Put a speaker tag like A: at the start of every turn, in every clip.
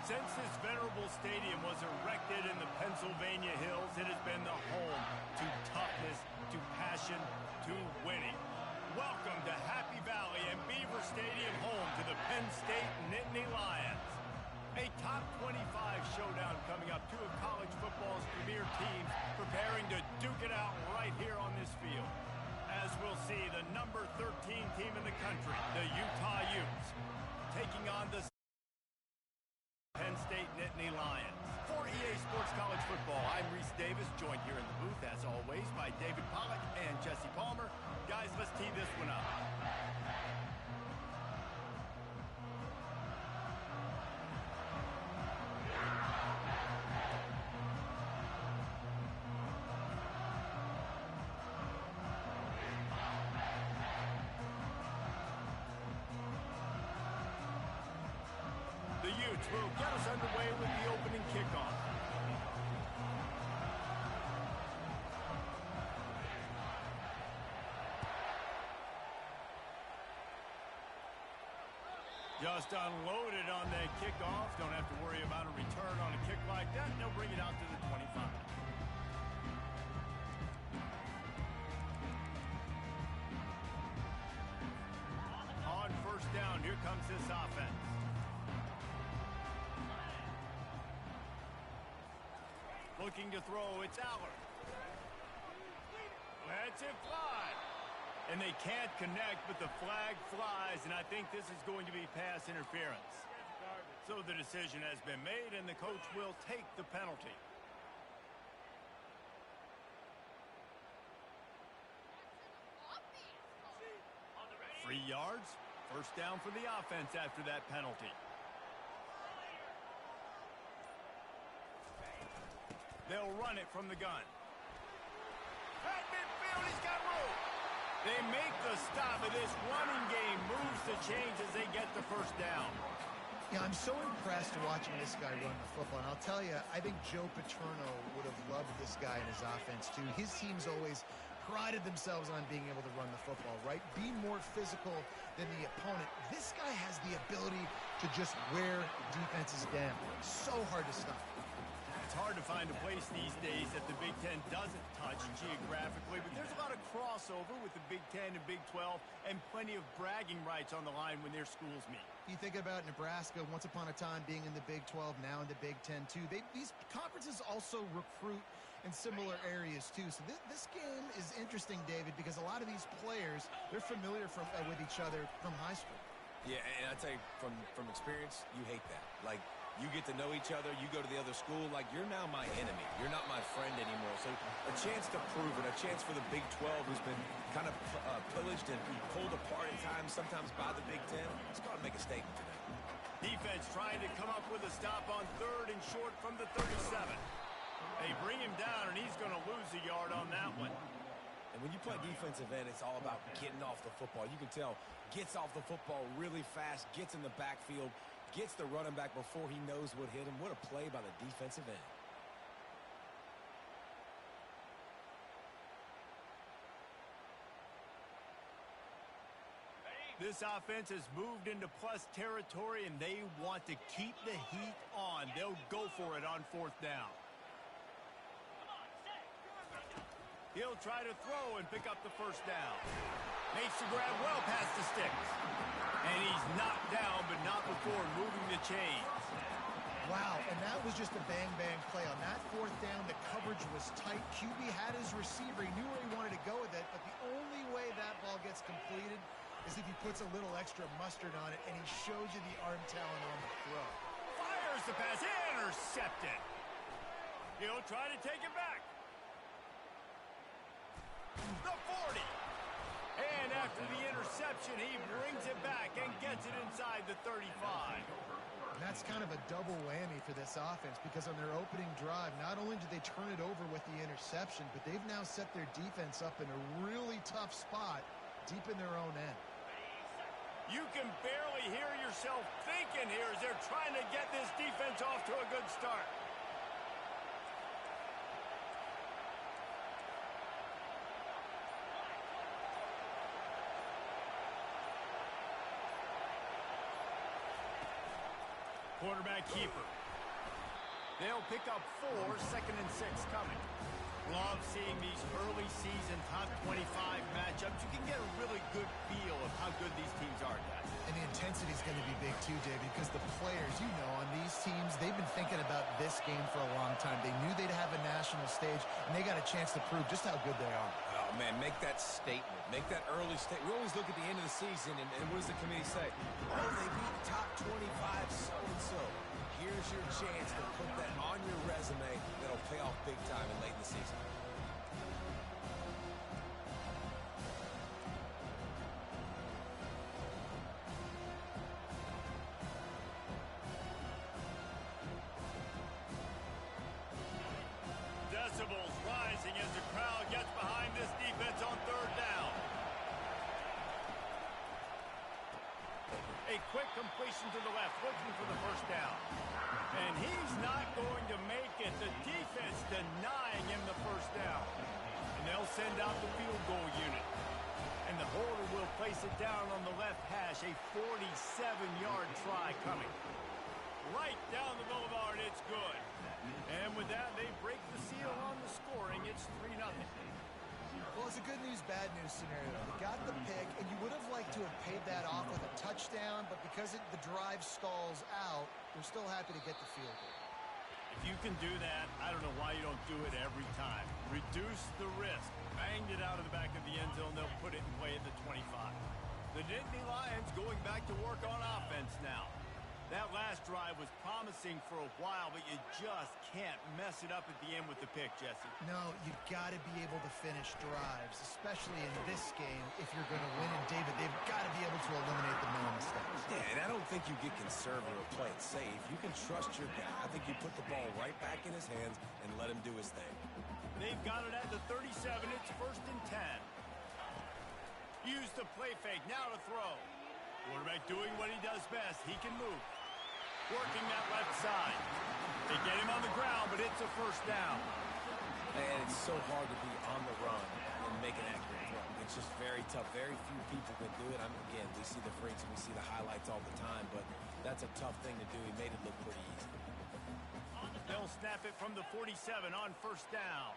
A: Since this venerable stadium was erected in the Pennsylvania Hills, it has been the home to toughness, to passion, to winning. Welcome to Happy Valley and Beaver Stadium, home to the Penn State Nittany Lions. A top 25 showdown coming up. Two of college football's premier teams preparing to duke it out right here on this field. As we'll see, the number 13 team in the country, the Utah Utes, taking on the Penn State Nittany Lions. For EA Sports College Football, I'm Reese Davis, joined here in the booth, as always, by David Pollack and Jesse Palmer. Guys, let's tee this one up. The Utes will get us underway with the opening kickoff. Just unloaded on that kickoff. Don't have to worry about a return on a kick like that. They'll bring it out to the 25. On first down, here comes this offense. Looking to throw, it's Aller. Lets it fly. And they can't connect, but the flag flies, and I think this is going to be pass interference. So the decision has been made, and the coach will take the penalty. Free yards, first down for the offense after that penalty. They'll run it from the gun. At midfield, he's got room. They make the stop, and this running game moves the chains as they get the first down.
B: Yeah, I'm so impressed watching this guy run the football. And I'll tell you, I think Joe Paterno would have loved this guy in his offense, too. His teams always prided themselves on being able to run the football, right? Be more physical than the opponent. This guy has the ability to just wear defenses down. So hard to stop.
A: It's hard to find a place these days that the Big Ten doesn't touch geographically, but there's a lot of crossover with the Big Ten and Big 12 and plenty of bragging rights on the line when their schools meet.
B: You think about Nebraska once upon a time being in the Big 12, now in the Big 10 too. These conferences also recruit in similar areas too. So this game is interesting, David, because a lot of these players, they're familiar with each other from high school.
C: Yeah, and I tell you, from experience, you hate that. Like, you get to know each other, you go to the other school, like, you're now my enemy. You're not my friend anymore. So a chance to prove it, a chance for the Big 12, who's been kind of pillaged and pulled apart at times, sometimes by the Big 10. Let's go out and make a statement today.
A: Defense trying to come up with a stop on third and short from the 37. They bring him down, and he's going to lose a yard on that one.
C: And when you play defensive end, it's all about getting off the football. You can tell, gets off the football really fast, gets in the backfield, gets the running back before he knows what hit him. What a play by the defensive end.
A: This offense has moved into plus territory, and they want to keep the heat on. They'll go for it on fourth down. He'll try to throw and pick up the first down. Makes the grab well past the sticks. And he's knocked down, but not before moving the chains.
B: Wow, and that was just a bang-bang play. On that fourth down, the coverage was tight. QB had his receiver. He knew where he wanted to go with it, but the only way that ball gets completed is if he puts a little extra mustard on it, and he shows you the arm talent on the throw.
A: Fires the pass, intercepted. He'll try to take it back. The 40. And after the interception, he brings it back and gets it inside the 35.
B: That's kind of a double whammy for this offense, because on their opening drive, not only did they turn it over with the interception, but they've now set their defense up in a really tough spot deep in their own end.
A: You can barely hear yourself thinking here as they're trying to get this defense off to a good start. Quarterback keeper. They'll pick up 4, 2nd and 6 coming. Love seeing these early season top 25 matchups. You can get a really good feel of how good these teams are, guys.
B: And the intensity is going to be big too, David, because the players, you know, on these teams, they've been thinking about this game for a long time. They knew they'd have a national stage, and they got a chance to prove just how good they are.
C: Oh, man, make that statement. Make that early statement. We always look at the end of the season, and what does the committee say? Oh, they beat top 25 so-and-so. Here's your chance to put that on your resume that'll pay off big time and late in the season.
A: Decibels rising as the crowd gets behind this defense on 3rd down. A quick completion to the left, looking for the 1st down. And he's not going to make it. The defense denying him the 1st down. And they'll send out the field goal unit. And the holder will place it down on the left hash. A 47-yard try coming. Right down the boulevard, it's good. And with that, they break the seal on the scoring. It's 3-0.
B: Well, it's a good news, bad news scenario. They got the pick, and you would have liked to have paid that off with a touchdown, but because the drive stalls out, we're still happy to get the field goal.
A: If you can do that, I don't know why you don't do it every time. Reduce the risk. Banged it out of the back of the end zone. They'll put it in play at the 25. The Nittany Lions going back to work on offense now. That last drive was promising for a while, but you just can't mess it up at the end with the pick, Jesse.
B: No, you've got to be able to finish drives, especially in this game. If you're going to win, and David, they've got to be able to eliminate the mental mistakes.
C: Yeah, and I don't think you get conservative or play it safe. You can trust your guy. I think you put the ball right back in his hands and let him do his thing.
A: They've got it at the 37. It's 1st and 10. Use the play fake. Now to throw. Quarterback doing what he does best. He can move. Working that left side. They get him on the ground, but it's a 1st down.
C: And it's so hard to be on the run and make an accurate throw. It's just very tough. Very few people can do it. Again, we see the freaks and we see the highlights all the time, but that's a tough thing to do. He made it look pretty easy.
A: They'll snap it from the 47 on 1st down.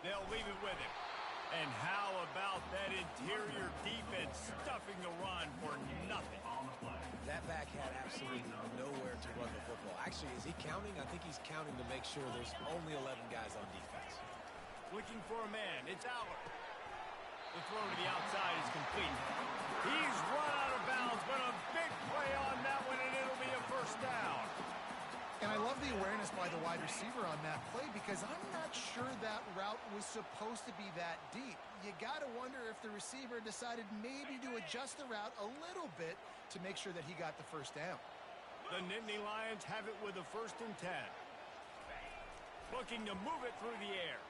A: They'll leave it with him. And how about that interior defense stuffing the run for nothing?
C: That back had absolutely nowhere to run the football. Actually, is he counting? I think he's counting to make sure there's only 11 guys on defense.
A: Looking for a man. It's Aller. The throw to the outside is complete. He's run out of bounds, but a big play on that one, and it'll be a 1st down.
B: And I love the awareness by the wide receiver on that play because I'm not sure that route was supposed to be that deep. You got to wonder if the receiver decided maybe to adjust the route a little bit to make sure that he got the 1st down.
A: The Nittany Lions have it with a 1st and 10. Looking to move it through the air.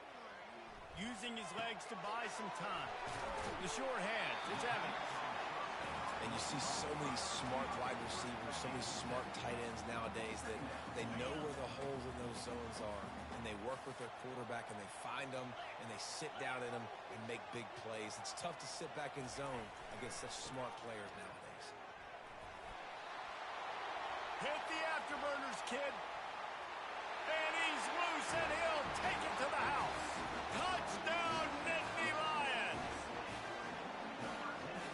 A: Using his legs to buy some time. The short hands, it's Evans.
C: And you see so many smart wide receivers, so many smart tight ends nowadays that they know where the holes in those zones are, and they work with their quarterback, and they find them, and they sit down in them and make big plays. It's tough to sit back in zone against such smart players nowadays.
A: Hit the afterburners, kid. And he's loose, and he'll take it to the house. Touchdown, Nittany Lions.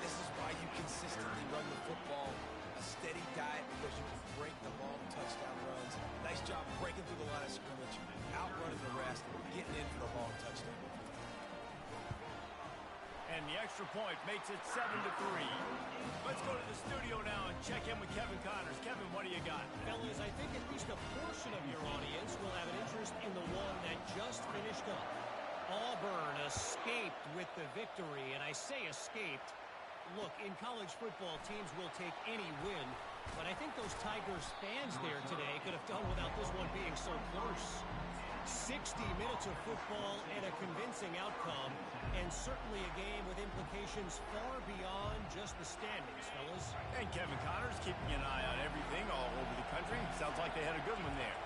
C: This is why you consistently run the football. A steady diet because you can break the long touchdown runs. Nice job breaking through the line of scrimmage, outrunning the rest, getting in for the long touchdown.
A: And the extra point makes it 7-3. Let's go to the studio now and check in with Kevin Connors. Kevin, what do you got?
D: Fellas, I think at least a portion of your audience will have an interest in the one that just finished up. Auburn escaped with the victory, and I say escaped. Look, in college football, teams will take any win, but I think those Tigers fans there today could have done without this one being so close. 60 minutes of football and a convincing outcome, and certainly a game with implications far beyond just the standings, fellas.
A: And Kevin Connors keeping an eye on everything all over the country. Sounds like they had a good one there.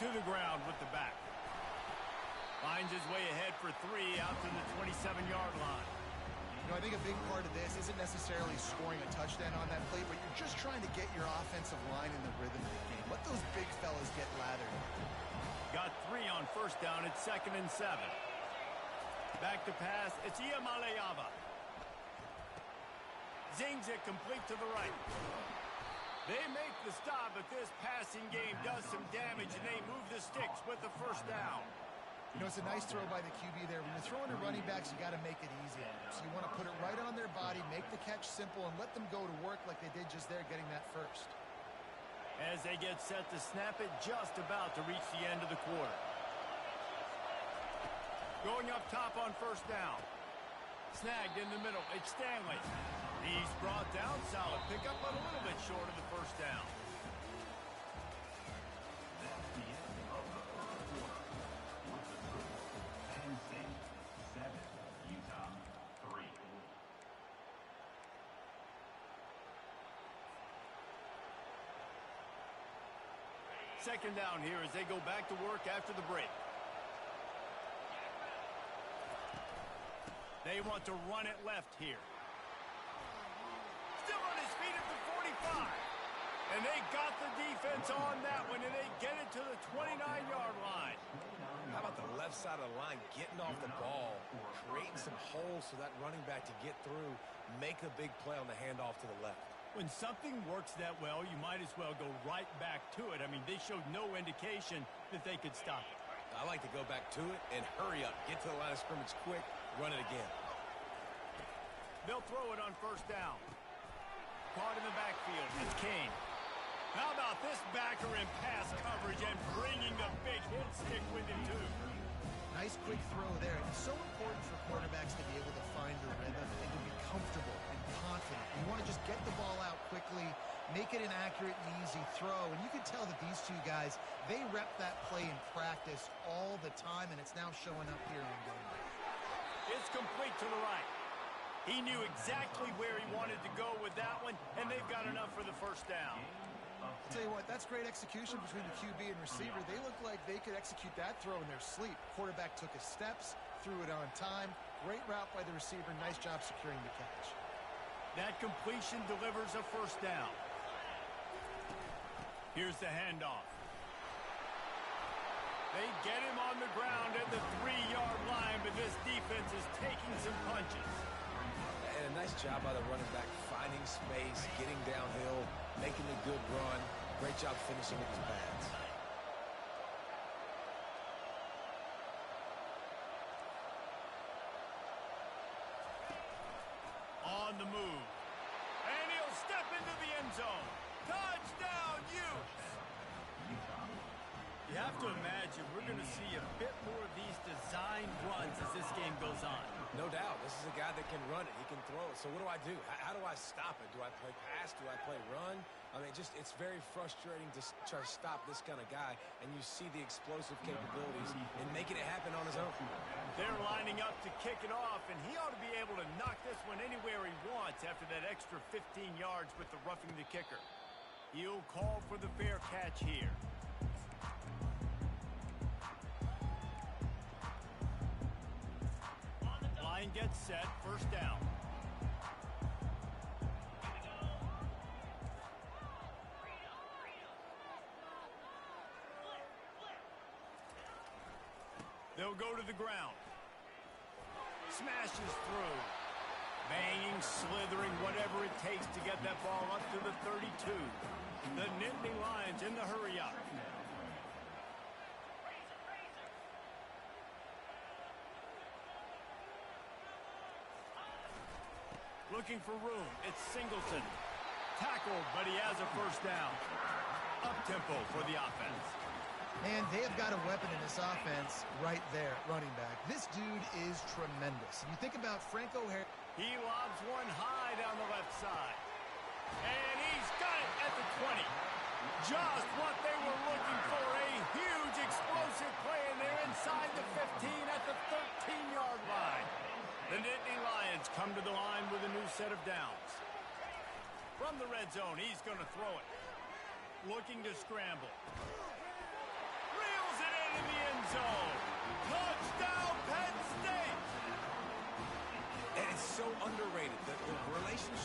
A: To the ground with the back. Finds his way ahead for 3 out to the 27-yard line.
B: You know, I think a big part of this isn't necessarily scoring a touchdown on that play, but you're just trying to get your offensive line in the rhythm of the game. Let those big fellas get lathered.
A: Got 3 on first down. It's 2nd and 7. Back to pass. It's Iamaleava. Zings it complete to the right. They make the stop, but this passing game does some damage, and they move the sticks with the first down.
B: You know, it's a nice throw by the QB there. When you're throwing to running backs, you got to make it easy on them. So you want to put it right on their body, make the catch simple, and let them go to work like they did just there, getting that first.
A: As they get set to snap it, just about to reach the end of the quarter. Going up top on first down. Snagged in the middle. It's Stanley. He's brought down. Solid pickup, but a little bit short of the first down. Second down here as they go back to work after the break. They want to run it left here. Still on his feet at the 45. And they got the defense on that one, and they get it to the 29-yard line.
C: How about the left side of the line getting off the ball, creating some holes for that running back to get through, make a big play on the handoff to the left.
A: When something works that well, you might as well go right back to it. I mean, they showed no indication that they could stop it.
C: I like to go back to it and hurry up. Get to the line of scrimmage quick, run it again.
A: They'll throw it on first down. Caught in the backfield. It's Kane. How about this backer in pass coverage and bringing the big hit stick with him, too?
B: Nice quick throw there. It's so important for quarterbacks to be able to find their rhythm and to be comfortable and confident. You want to just get the ball out quickly, make it an accurate and easy throw. And you can tell that these two guys, they rep that play in practice all the time, and it's now showing up here on game day.
A: It's complete to the right. He knew exactly where he wanted to go with that one, and they've got enough for the first down.
B: I'll tell you what, that's great execution between the QB and receiver. They look like they could execute that throw in their sleep. Quarterback took his steps, threw it on time. Great route by the receiver. Nice job securing the catch.
A: That completion delivers a first down. Here's the handoff. They get him on the ground at the 3-yard line, but this defense is taking some punches.
C: And a nice job by the running back, finding space, getting downhill, making a good run. Great job finishing with his pads.
A: On the move. And he'll step into the end zone. Touchdown, Utes! You have to imagine we're going to see a bit more of these design runs as this game goes on.
C: No doubt. This is a guy that can run it. He can throw it. So what do I do? How do I stop it? Do I play pass? Do I play run? I mean, it's very frustrating to try to stop this kind of guy, and you see the explosive capabilities and making it happen on his own.
A: They're lining up to kick it off, and he ought to be able to knock this one anywhere he wants after that extra 15 yards with the roughing the kicker. He'll call for the fair catch here. Line gets set, first down. They'll go to the ground. Smashes through. Banging, slithering, whatever it takes to get that ball up to the 32. The Nittany Lions in the hurry up. Looking for room. It's Singleton. Tackled, but he has a first down. Up-tempo for the offense.
B: And they have got a weapon in this offense right there, running back. This dude is tremendous. You think about Franco Harris.
A: He lobs one high down the left side. And he's got it at the 20. Just what they were looking for. A huge explosive play, and they're inside the 15 at the 13-yard line. The Nittany Lions come to the line with a new set of downs. From the red zone, he's going to throw it. Looking to scramble. Reels it into the end zone. Touchdown!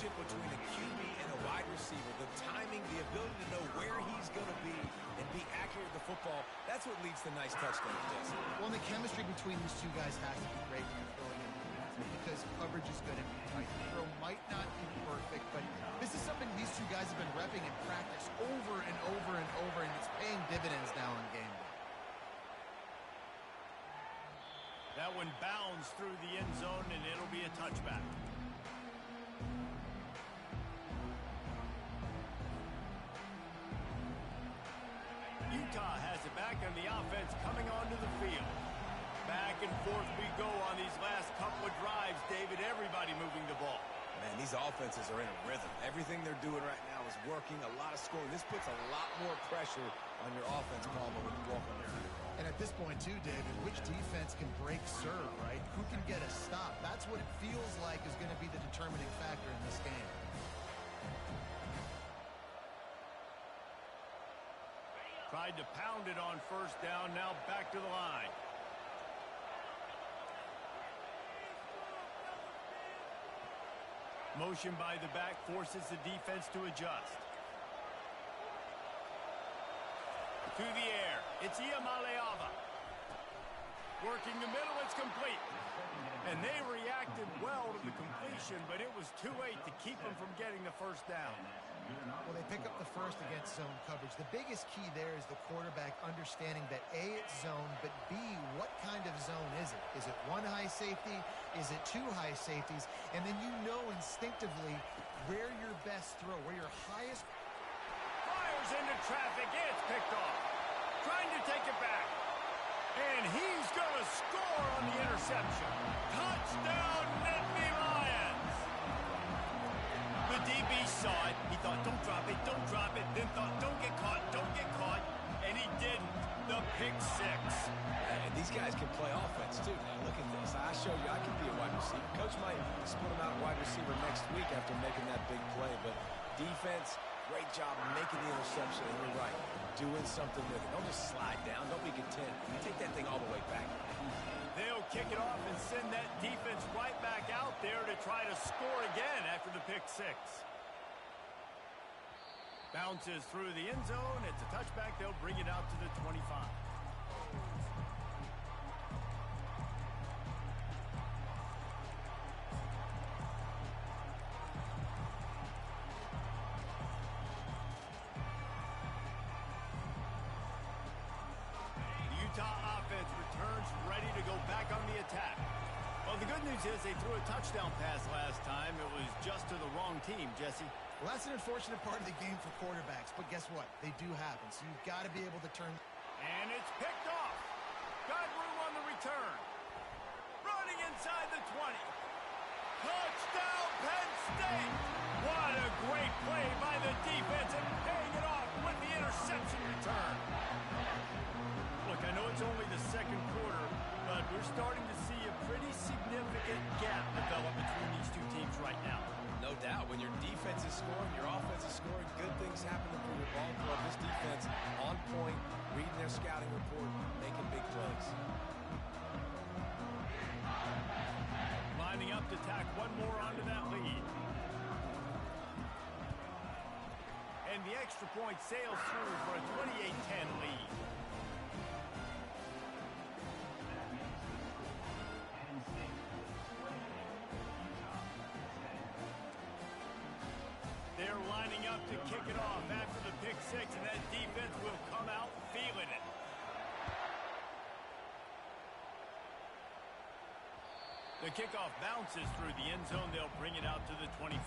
C: relationship between a QB and a wide receiver, the timing, the ability to know where he's going to be and be accurate with the football, that's what leads to nice touchdowns, Jesse.
B: Well, the chemistry between these two guys has to be great when you're throwing in because coverage is going to be tight. The throw might not be perfect, but this is something these two guys have been repping in practice over and over and over, and it's paying dividends now in game day.
A: That one bounds through the end zone, and it'll be a touchback. Utah has it back on the offense coming onto the field. Back and forth we go on these last couple of drives, David. Everybody moving the ball.
C: Man, these offenses are in a rhythm. Everything they're doing right now is working, a lot of scoring. This puts a lot more pressure on your offense, Palmer, when you walk on the field.
B: And at this point, too, David, which defense can break serve, right? Who can get a stop? That's what it feels like is going to be the determining factor in this game.
A: Tried to pound it on first down, now back to the line. Motion by the back forces the defense to adjust. To the air, it's Iamaleava. Working the middle, it's complete. And they reacted well to the completion, but it was too late to keep them from getting the first down.
B: Well, they pick up the first against zone coverage. The biggest key there is the quarterback understanding that A, it's zone, but B, what kind of zone is it? Is it one high safety? Is it two high safeties? And then you know instinctively where your best throw, where your highest...
A: Fires into traffic, it's picked off. Trying to take it back. And he's going to score on the interception. Touchdown, Nittany Lions! The DB saw it. He thought, don't drop it, then thought, don't get caught, and he didn't. The pick six.
C: And these guys can play offense, too. Now, look at this. I show you I can be a wide receiver. Coach might split him out wide receiver next week after making that big play, but defense, great job making the interception, and you're right, doing something with it. Don't just slide down. Don't be content. Take that thing all the way back.
A: They'll kick it off and send that defense right back out there to try to score again after the pick six. Bounces through the end zone. It's a touchback. They'll bring it out to the 25. Utah offense returns ready to go back on the attack. Well, the good news is they threw a touchdown pass last time. It was just to the wrong team, Jesse.
B: Well, that's an unfortunate part of the game for quarterbacks, but guess what? They do happen, so you've got to be able to turn...
A: And it's picked off. Got room on the return. Running inside the 20. Touchdown, Penn State! What a great play by the defense and paying it off with the interception return. Look, I know it's only the second quarter, but we're starting to see a pretty significant gap develop between these two teams right now.
C: No doubt. When your defense is scoring, your offense is scoring, good things happen for your ball club. This defense on point, reading their scouting report, making big plays.
A: Lining up to tack one more onto that lead. And the extra point sails through for a 28-10 lead. They're lining up to kick it off after the pick six, and that defense will come out feeling it. The kickoff bounces through the end zone. They'll bring it out to the 25.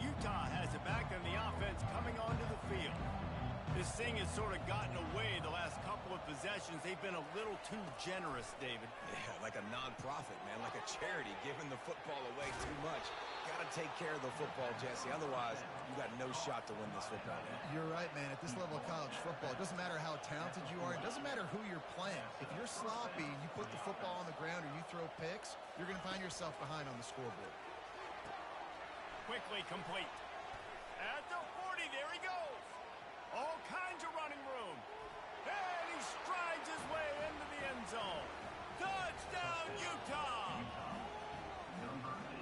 A: Utah has it back on the offense coming onto the field. This thing has sort of gotten away the last couple of possessions. They've been a little too generous, David.
C: Yeah, like a non-profit, man, like a charity, giving the football away too much. Got to take care of the football, Jesse. Otherwise, you got no shot to win this football game.
B: You're right, man. At this level of college football, it doesn't matter how talented you are. It doesn't matter who you're playing. If you're sloppy and you put the football on the ground or you throw picks, you're going to find yourself behind on the scoreboard.
A: Quickly complete. At the 40, there he goes. All kinds of running room. And he strides his way into the end zone. Touchdown, Utah!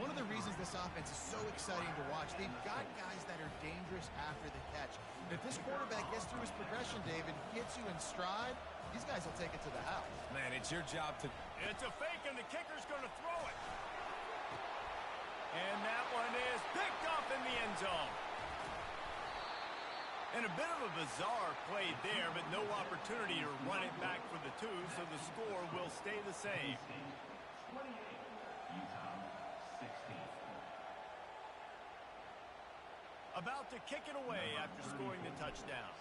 B: One of the reasons this offense is so exciting to watch, they've got guys that are dangerous after the catch. And if this quarterback gets through his progression, David, gets you in stride, these guys will take it to the house.
C: Man, it's your job to...
A: It's a fake, and the kicker's going to throw it. And that one is picked up in the end zone. And a bit of a bizarre play there, but no opportunity to run it back for the two, so the score will stay the same. About to kick it away after scoring the touchdown.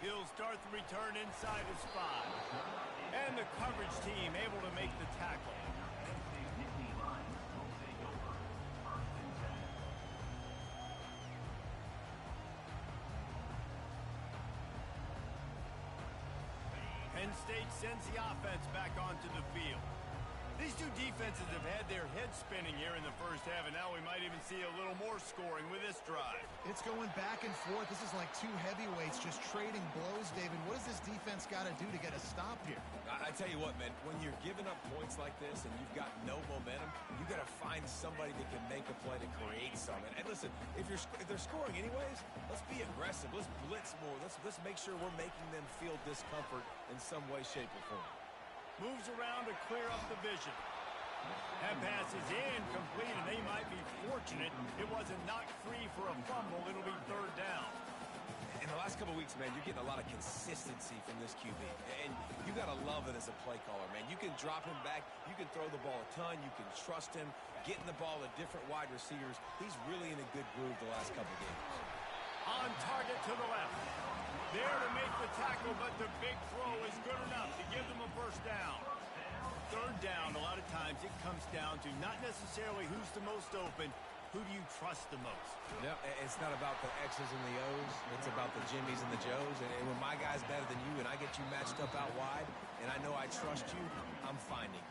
A: He'll start the return inside his 5. And the coverage team able to make the tackle. Penn State sends the offense back onto the field. These two defenses have had their heads spinning here in the first half, and now we might even see a little more scoring with this drive.
B: It's going back and forth. This is like two heavyweights just trading blows, David. What does this defense got to do to get a stop here?
C: I tell you what, man, when you're giving up points like this and you've got no momentum, you got to find somebody that can make a play to create something. And listen, if they're scoring anyways, let's be aggressive. Let's blitz more. Let's make sure we're making them feel discomfort in some way, shape, or form.
A: Moves around to clear up the vision. That pass is incomplete, and they might be fortunate it wasn't knocked free for a fumble. It'll be third down.
C: In the last couple of weeks, man, you're getting a lot of consistency from this QB. And you got to love it as a play caller, man. You can drop him back. You can throw the ball a ton. You can trust him. Getting the ball to different wide receivers. He's really in a good groove the last couple of games.
A: On target to the left. There to make the tackle, but the big throw is good enough to give them a first down. Third down, a lot of times it comes down to not necessarily who's the most open, who do you trust the most?
C: Yep, it's not about the X's and the O's. It's about the Jimmies and the Joes. And when my guy's better than you and I get you matched up out wide and I know I trust you, I'm finding.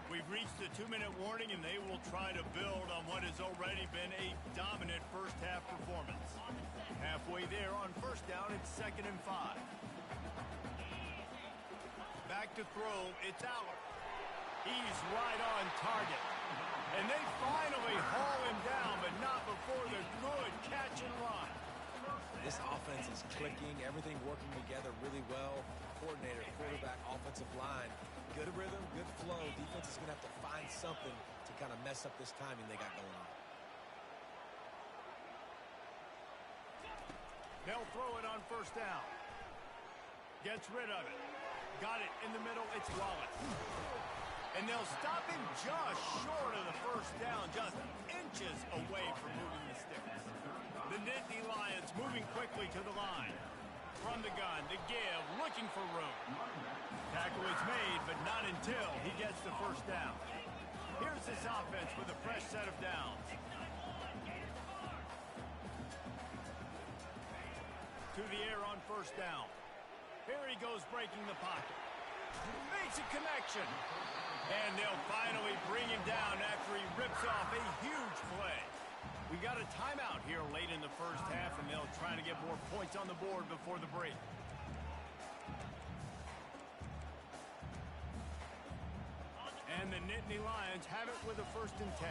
A: We've reached the 2-minute warning, and they will try to build on what has already been a dominant first-half performance. Halfway there on first down, it's 2nd and 5. Back to throw, it's Allard. He's right on target. And they finally haul him down, but not before the good catch and run.
C: This offense is clicking, everything working together really well. Coordinator, quarterback, offensive line. Good rhythm, good flow. Defense is going to have to find something to kind of mess up this timing they got going on.
A: They'll throw it on first down. Gets rid of it. Got it in the middle. It's Wallace. And they'll stop him just short of the first down, just inches away from moving the sticks. The Nittany Lions moving quickly to the line. From the gun, the give, looking for room. Tackle is made, but not until he gets the first down. Here's this offense with a fresh set of downs. To the air on first down. Here he goes breaking the pocket. Makes a connection. And they'll finally bring him down after he rips off a huge play. We got a timeout here late in the first half, and they'll try to get more points on the board before the break. And the Nittany Lions have it with a 1st and 10.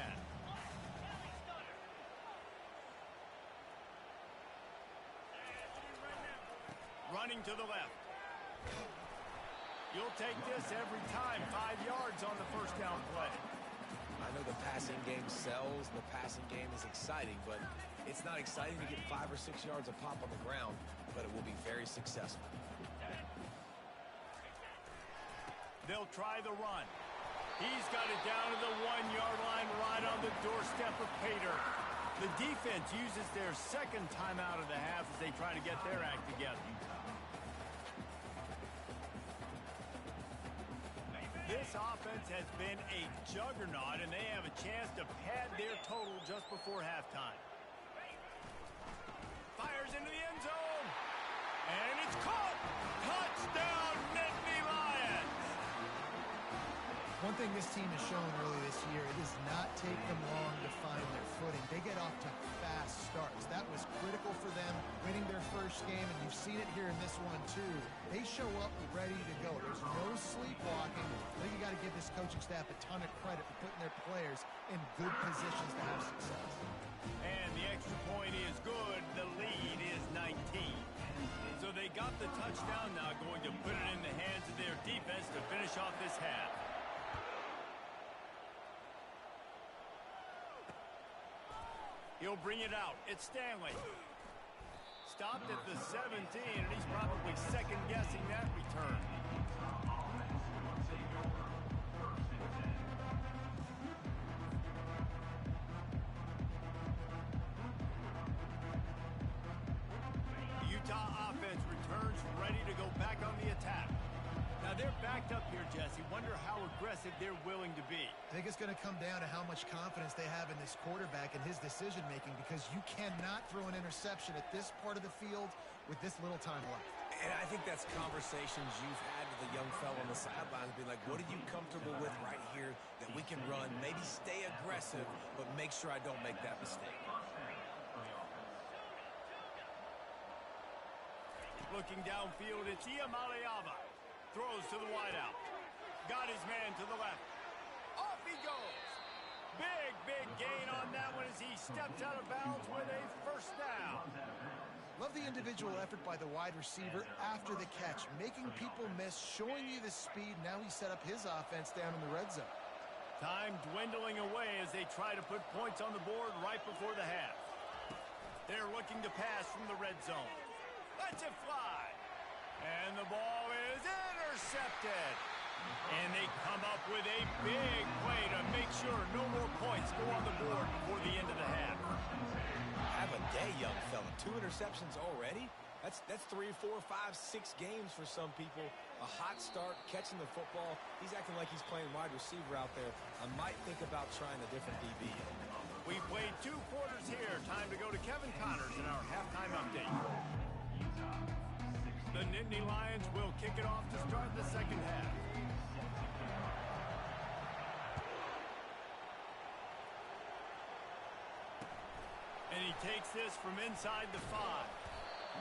A: Running to the left. You'll take this every time. 5 yards on the first down play.
C: I know the passing game sells, the passing game is exciting, but it's not exciting to get 5 or 6 yards a pop on the ground, but it will be very successful.
A: They'll try the run. He's got it down to the 1-yard line right on the doorstep of Pater. The defense uses their second timeout of the half as they try to get their act together. This offense has been a juggernaut, and they have a chance to pad their total just before halftime. Fires into the end zone. And it's caught. Touchdown, Nittany Lions.
B: One thing this team has shown early this year, it does not take them long to find their footing. They get off to fast starts. That was critical for them winning their first game, and you've seen it here in this one too. They show up ready to go. There's no sleepwalking. I think you got to give this coaching staff a ton of credit for putting their players in good positions to have success.
A: And the extra point is good. The lead is 19. So they got the touchdown, now going to put it in the hands of their defense to finish off this half. He'll bring it out. It's Stanley. Stopped at the 17, and he's probably second-guessing that return. Utah offense returns ready to go back on the attack. Now they're backed up here, Jesse. Wonder how aggressive they're willing to be.
B: I think it's going to come down to how much confidence they have in this quarterback and his decision-making, because you cannot throw an interception at this part of the field with this little time left.
C: And I think that's conversations you've had with a young fellow on the sidelines, being like, what are you comfortable with right here that we can run? Maybe stay aggressive, but make sure I don't make that mistake.
A: Looking downfield, it's Iamaleava. Throws to the wideout. Got his man to the left. Off he goes. Big gain on that one as he steps out of bounds with a first down.
B: Love the individual effort by the wide receiver after the catch, making people miss, showing you the speed. Now he set up his offense down in the red zone.
A: Time dwindling away as they try to put points on the board right before the half. They're looking to pass from the red zone. Lets it fly. And the ball is intercepted. And they come up with a big play to make sure no more points go on the board before the end of the half.
C: Have a day, young fella. 2 interceptions already? That's 3, 4, 5, 6 games for some people. A hot start, catching the football. He's acting like he's playing wide receiver out there. I might think about trying a different DB.
A: We played 2 quarters here. Time to go to Kevin Connors in our halftime update. The Nittany Lions will kick it off to start the second half. And he takes this from inside the 5.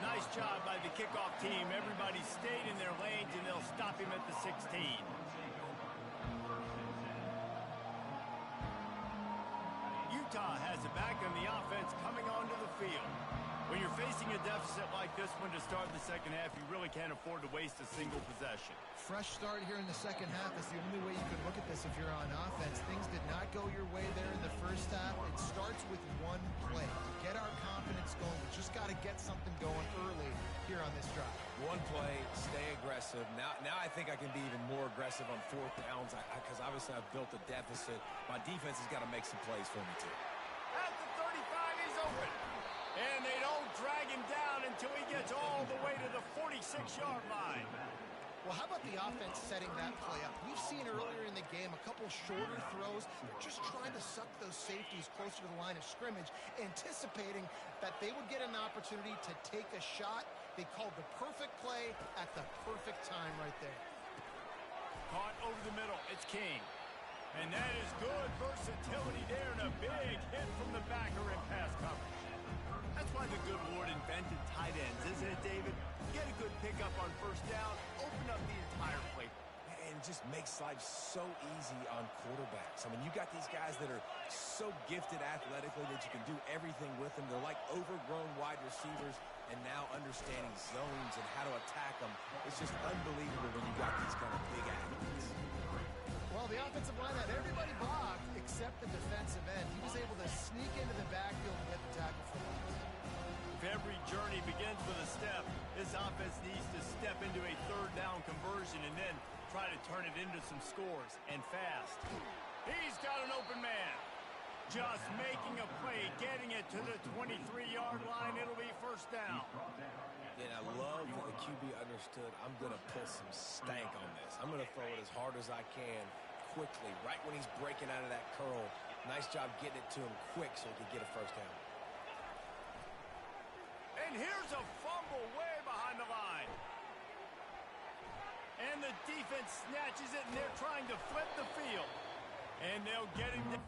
A: Nice job by the kickoff team. Everybody stayed in their lanes, and they'll stop him at the 16. Utah has it back on the offense coming onto the field. When you're facing a deficit like this one to start the second half, you really can't afford to waste a single possession.
B: Fresh start here in the second half is the only way you can look at this if you're on offense. Things did not go your way there in the first half. It starts with one play. To get our confidence going, we just got to get something going early here on this drive.
C: One play, stay aggressive. Now I think I can be even more aggressive on 4th downs because obviously I've built a deficit. My defense has got to make some plays for me too.
A: At the 35, he's open. And they don't drag him down until he gets all the way to the 46-yard line.
B: Well, how about the offense setting that play up? We've seen earlier in the game a couple shorter throws. They're just trying to suck those safeties closer to the line of scrimmage, anticipating that they would get an opportunity to take a shot. They called the perfect play at the perfect time right there.
A: Caught over the middle. It's King. And that is good versatility there, and a big hit from the backer in pass coverage. That's why the good Lord invented tight ends, isn't it, David? Get a good pickup on first down, open up the entire playbook.
C: And just makes life so easy on quarterbacks. I mean, you got these guys that are so gifted athletically that you can do everything with them. They're like overgrown wide receivers, and now understanding zones and how to attack them. It's just unbelievable when you got these kind of big athletes.
B: Well, the offensive line had everybody blocked except the defensive end. He was able to sneak into the backfield and get the tackle for him.
A: If every journey begins with a step, this offense needs to step into a 3rd down conversion and then try to turn it into some scores, and fast. He's got an open man. Just making a play, getting it to the 23-yard line. It'll be first down.
C: And I love that the QB understood, I'm going to put some stank on this. I'm going to throw it as hard as I can quickly, right when he's breaking out of that curl. Nice job getting it to him quick so he could get a first down.
A: And here's a fumble way behind the line. And the defense snatches it, and they're trying to flip the field. And they'll get him down.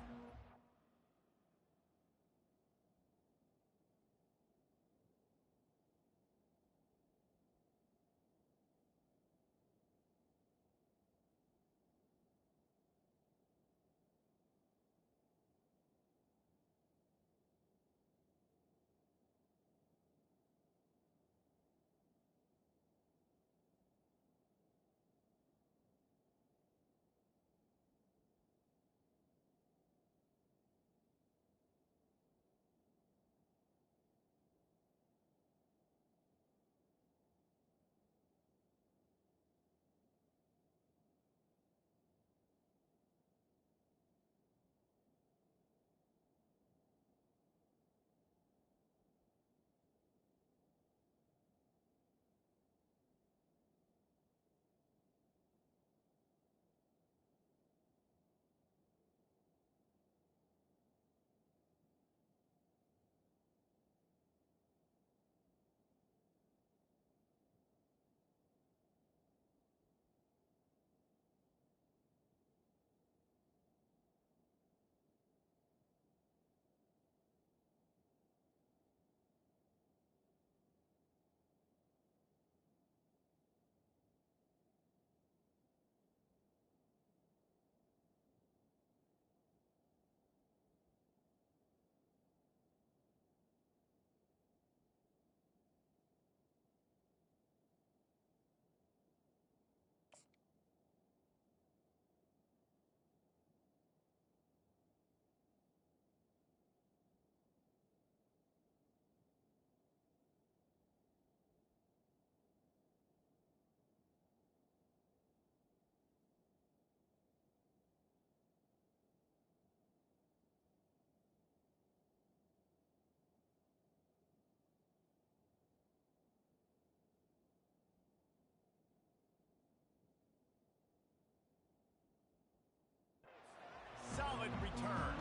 A: Solid return.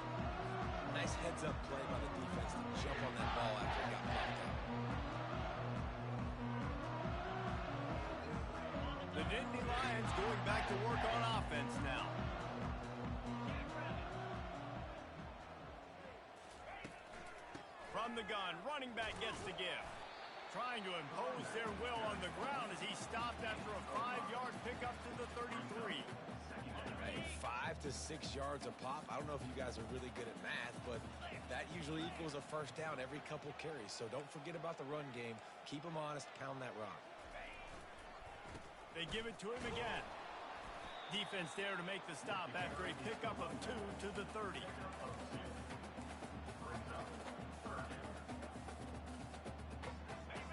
C: Nice heads-up play by the defense to jump on that ball after it got popped out.
A: The Nittany Lions going back to work on offense now. From the gun, running back gets the give. Trying to impose their will on the ground as he stopped after a 5-yard pickup to the 33.
C: Hey, 5 to 6 yards a pop. I don't know if you guys are really good at math, but that usually equals a first down every couple carries. So don't forget about the run game. Keep them honest, pound that rock.
A: They give it to him again. Defense there to make the stop after a pickup of 2 to the 30.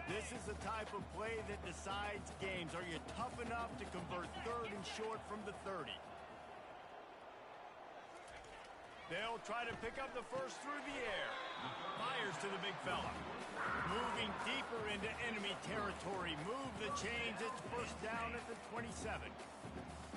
A: This is the type of play that decides games. Are you tough enough to convert 3rd and short from the 30? They'll try to pick up the first through the air. Fires to the big fella. Moving deeper into enemy territory. Move the chains. It's first down at the 27.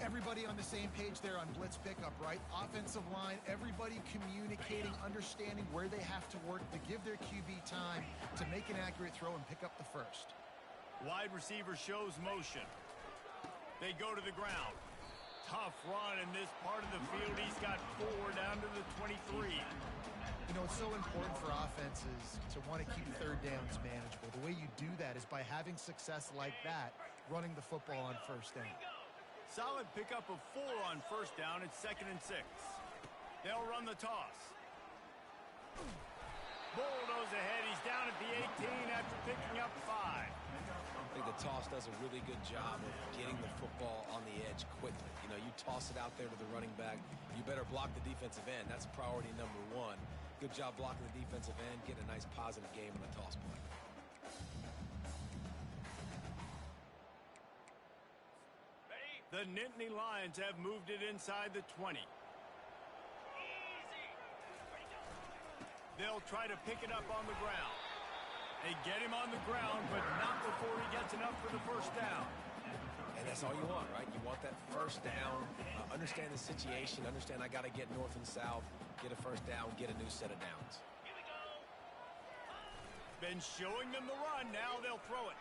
B: Everybody on the same page there on blitz pickup, right? Offensive line, everybody communicating, understanding where they have to work to give their QB time to make an accurate throw and pick up the first.
A: Wide receiver shows motion. They go to the ground. Tough run in this part of the field. He's got 4 down to the 23.
B: You know, it's so important for offenses to want to keep 3rd downs manageable. The way you do that is by having success like that, running the football on first down.
A: Solid pickup of 4 on first down. It's 2nd and 6. They'll run the toss. Bulldoze ahead. He's down at the 18 after picking up 5.
C: I think the toss does a really good job of getting the football on the edge quickly. You know, you toss it out there to the running back. You better block the defensive end. That's priority number 1. Good job blocking the defensive end. Get a nice positive game on the toss play.
A: The Nittany Lions have moved it inside the 20. They'll try to pick it up on the ground. They get him on the ground, but not before he gets enough for the first down.
C: And that's all you want, right? You want that first down. Understand the situation. Understand I got to get north and south, get a first down, get a new set of downs.
A: Been showing them the run. Now they'll throw it.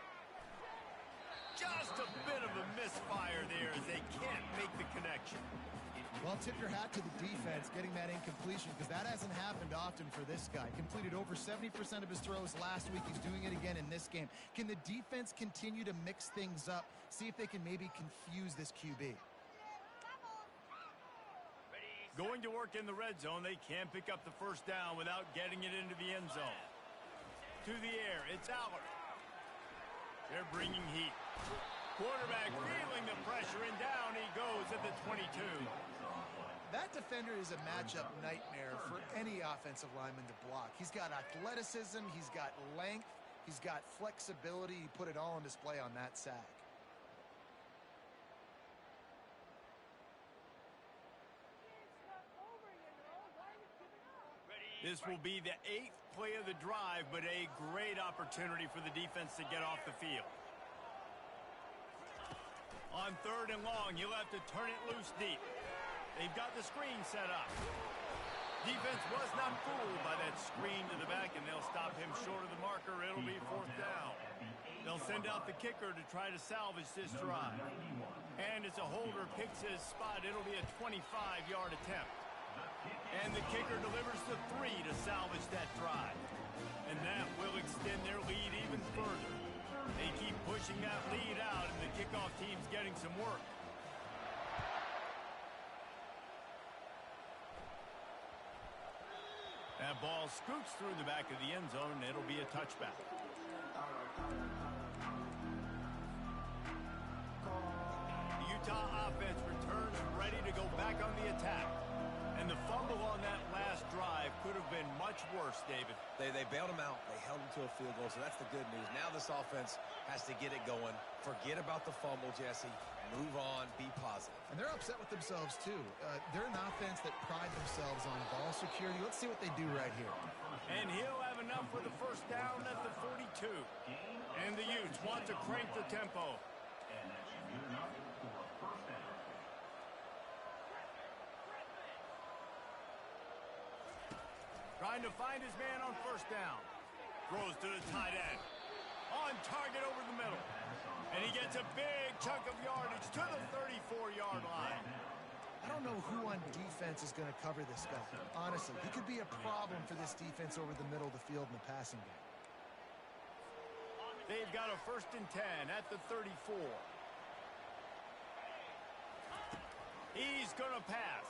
A: Just a bit of a misfire there as they can't make the connection.
B: Well, tip your hat to the defense getting that incompletion, because that hasn't happened often for this guy. Completed over 70% of his throws last week. He's doing it again in this game. Can the defense continue to mix things up? See if they can maybe confuse this QB.
A: Going to work in the red zone. They can't pick up the first down without getting it into the end zone. To the air, it's Allard. They're bringing heat. Quarterback feeling the pressure, and down he goes at the 22.
B: That defender is a matchup nightmare for any offensive lineman to block. He's got athleticism, he's got length, he's got flexibility. He put it all on display on that sack.
A: This will be the 8th play of the drive, but a great opportunity for the defense to get off the field. On 3rd and long, he'll have to turn it loose deep. They've got the screen set up. Defense was not fooled by that screen to the back, and they'll stop him short of the marker. It'll be 4th down. They'll send out the kicker to try to salvage this drive. And as a holder picks his spot, it'll be a 25-yard attempt. And the kicker delivers the 3 to salvage that drive. And that will extend their lead even further. They keep pushing that lead out, and the kickoff team's getting some work. That ball scoots through the back of the end zone, and it'll be a touchback. The Utah offense returns ready to go back on the attack. And the fumble on that last drive could have been much worse, David.
C: They bailed him out. They held him to a field goal, so that's the good news. Now this offense has to get it going. Forget about the fumble, Jesse. Move on. Be positive.
B: And they're upset with themselves, too. They're an offense that pride themselves on ball security. Let's see what they do right here.
A: And he'll have enough for the first down at the 42. And the Utes want to crank the tempo.
E: And that should be enough for a first down.
A: Trying to find his man on first down. Throws to the tight end. On target over the middle. And he gets a big chunk of yardage to the 34-yard line.
B: I don't know who on defense is going to cover this guy. Honestly, he could be a problem for this defense over the middle of the field in the passing game.
A: They've got a 1st and 10 at the 34. He's going to pass.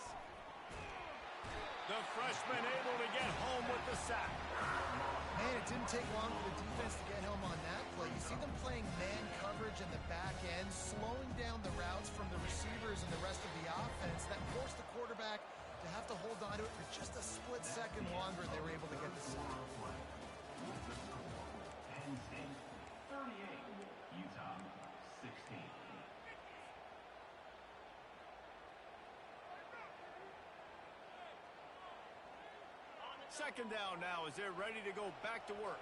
A: The freshman able to get home with the sack.
B: Man, it didn't take long for the defense to get home on that play. You see them playing man coverage in the back end, slowing down the routes from the receivers and the rest of the offense. That forced the quarterback to have to hold on to it for just a split second longer, and they were able to get the sack.
E: Penn State 38, Utah 16.
A: Second down now as they're ready to go back to work.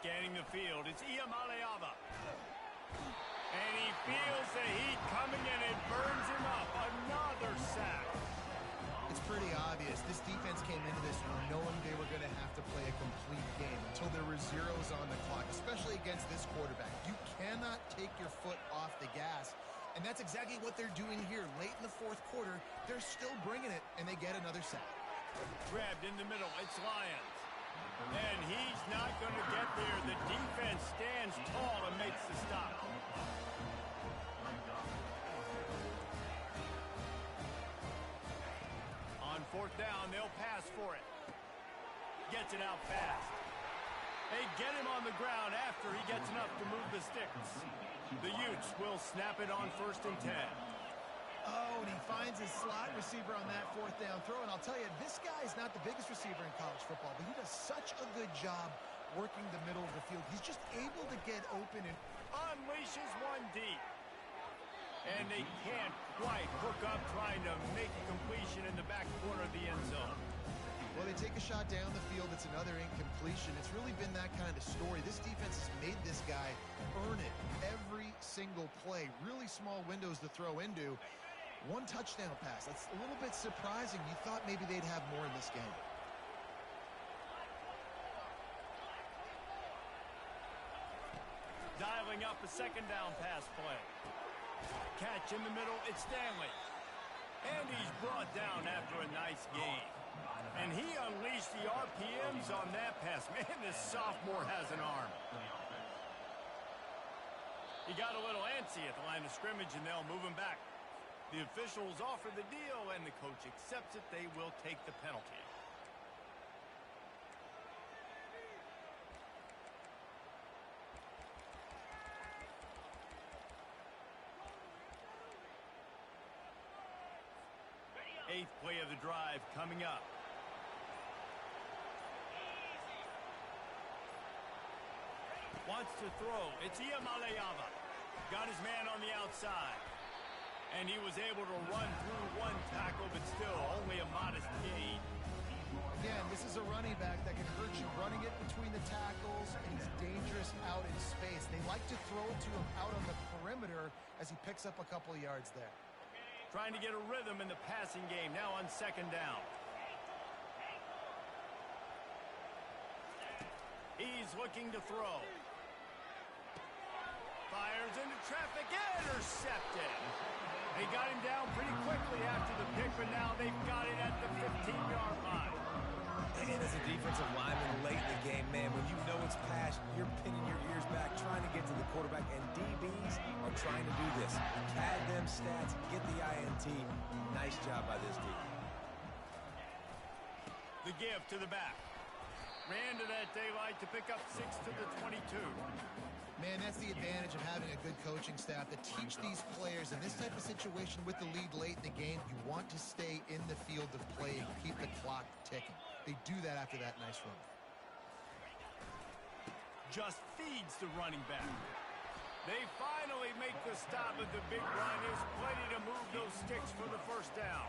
A: Scanning the field, it's Iamaleava. And he feels the heat coming and it burns him up. Another sack.
B: It's pretty obvious. This defense came into this one knowing they were going to have to play a complete game until there were zeros on the clock, especially against this quarterback. You cannot take your foot off the gas. And that's exactly what they're doing here. Late in the 4th quarter, they're still bringing it, and they get another sack.
A: Grabbed in the middle, it's Lyons. And he's not going to get there. The defense stands tall and makes the stop. On 4th down, they'll pass for it. Gets it out fast. They get him on the ground after he gets enough to move the sticks. The Utes will snap it on 1st and 10.
B: Oh, and he finds his slot receiver on that 4th down throw. And I'll tell you, this guy is not the biggest receiver in college football, but he does such a good job working the middle of the field. He's just able to get open and
A: unleashes one deep. And they can't quite hook up trying to make a completion in the back corner of the end zone.
B: Well, they take a shot down the field. It's another incompletion. It's really been that kind of story. This defense has made this guy earn it every single play. Really small windows to throw into. One touchdown pass. That's a little bit surprising. You thought maybe they'd have more in this game.
A: dialing up a second down pass play. Catch in the middle, it's Stanley. And he's brought down after a nice gain. And he unleashed the RPMs on that pass. Man, this sophomore has an arm. He got a little antsy at the line of scrimmage, and they'll move him back. The officials offer the deal, and the coach accepts it. They will take the penalty. Eighth play of the drive coming up. Wants to throw. It's Iamaleava. Got his man on the outside. And he was able to run through one tackle, but still only a modest gain.
B: Again, this is a running back that can hurt you running it between the tackles, and he's dangerous out in space. They like to throw it to him out on the perimeter as he picks up a couple of yards there.
A: Trying to get a rhythm in the passing game now on second down. He's looking to throw. Fires into traffic, intercepted. They got him down pretty quickly after the pick, but now they've got it at the 15-yard line.
C: And as a defensive lineman late in the game, man, when you know it's passed, you're pinning your ears back, trying to get to the quarterback, and DBs are trying to do this. Pad them stats, get the INT. Nice job by this D.
A: The give to the back. Ran to that daylight to pick up 6 to the 22.
B: Man, that's the advantage of having a good coaching staff that teach these players in this type of situation with the lead late in the game. You want to stay in the field of play and keep the clock ticking. They do that after that nice run.
A: Just feeds the running back. They finally make the stop, but the big run is plenty to move those sticks for the first down.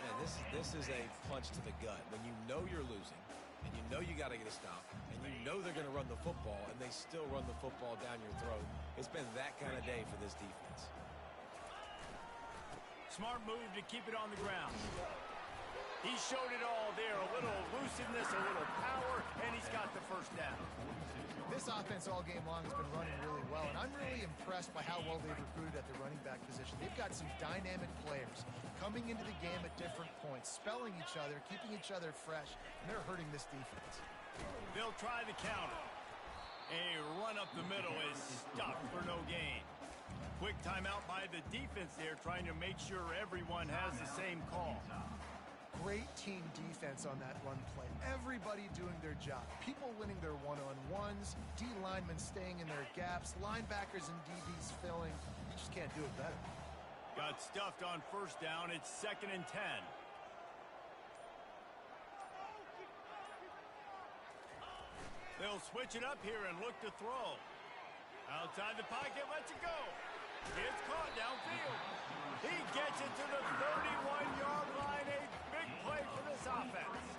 C: Man, this is a punch to the gut. When you know you're losing, and you know you got to get a stop, and you know they're going to run the football, and they still run the football down your throat. It's been that kind of day for this defense.
A: Smart move to keep it on the ground. He showed it all there. A little elusiveness, a little power, and he's got the first down.
B: This offense all game long has been running really well, and I'm really impressed by how well they've recruited at the running back position. They've got some dynamic players coming into the game at different points, spelling each other, keeping each other fresh, and they're hurting this defense.
A: They'll try the counter. A run up the middle is stopped for no gain. Quick timeout by the defense there, trying to make sure everyone has the same call.
B: Great team defense on that run play. Everybody doing their job. People winning their one-on-ones, D linemen staying in their gaps, linebackers and DBs filling. You just can't do it better.
A: Got stuffed on first down. It's 2nd and 10. They'll switch it up here and look to throw. Outside the pocket, lets it go. It's caught downfield. He gets it to the 31-yard line. A big play for this offense.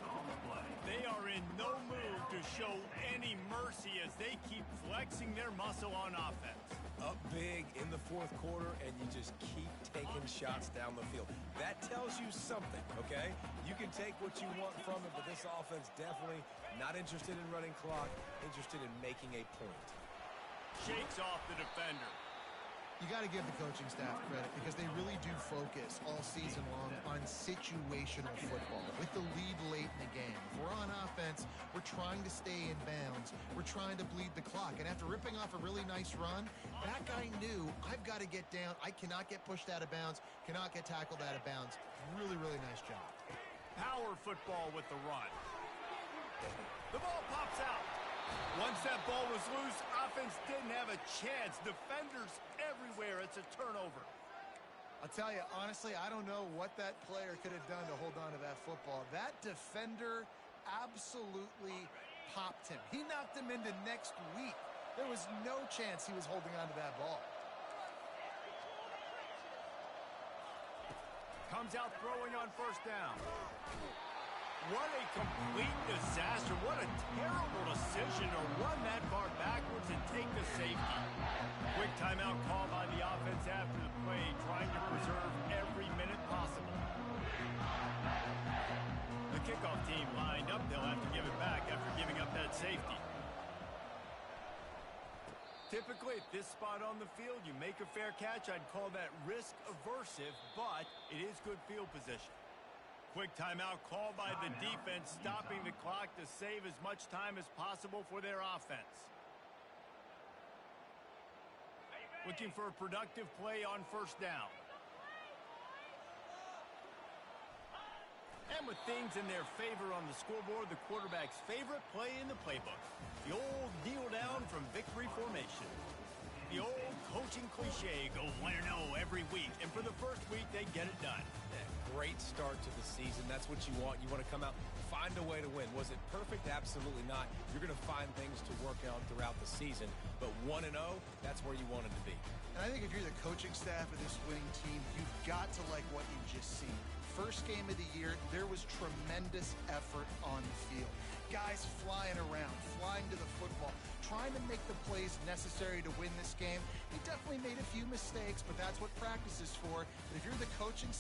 A: They are in no mood to show any mercy as they keep flexing their muscle on offense.
C: Up big in the fourth quarter, and you just keep taking shots down the field. That tells you something, okay? You can take what you want from it, but this offense definitely not interested in running clock, interested in making a point.
A: Shakes off the defender.
B: You got to give the coaching staff credit because they really do focus all season long on situational football with the lead late in the game. If we're on offense, we're trying to stay in bounds. We're trying to bleed the clock. And after ripping off a really nice run, that guy knew, I've got to get down. I cannot get pushed out of bounds, cannot get tackled out of bounds. Really, really nice job.
A: Power football with the run. The ball pops out. Once that ball was loose, offense didn't have a chance. Defenders everywhere. It's a turnover.
B: I'll tell you, honestly, I don't know what that player could have done to hold on to that football. That defender absolutely popped him. He knocked him into next week. There was no chance he was holding on to that ball.
A: Comes out throwing on first down. What a complete disaster. What a terrible decision to run that far backwards and take the safety. Quick timeout call by the offense after the play, trying to preserve every minute possible. The kickoff team lined up. They'll have to give it back after giving up that safety. Typically, at this spot on the field, you make a fair catch. I'd call that risk-aversive, but it is good field position. Quick timeout called by the defense, stopping the clock to save as much time as possible for their offense. Looking for a productive play on first down. And with things in their favor on the scoreboard, the quarterback's favorite play in the playbook. The old kneel down from victory formation. The old coaching cliche, go 1-0 every week. And for the first week, they get it done.
C: Great start to the season. That's what you want. You want to come out, find a way to win. Was it perfect? Absolutely not. You're going to find things to work out throughout the season. But 1-0, that's where you want it to be.
B: And I think if you're the coaching staff of this winning team, you've got to like what you've just seen. First game of the year, there was tremendous effort on the field. Guys flying around, flying to the football, trying to make the plays necessary to win this game. He definitely made a few mistakes, but that's what practice is for. But if you're the coaching staff,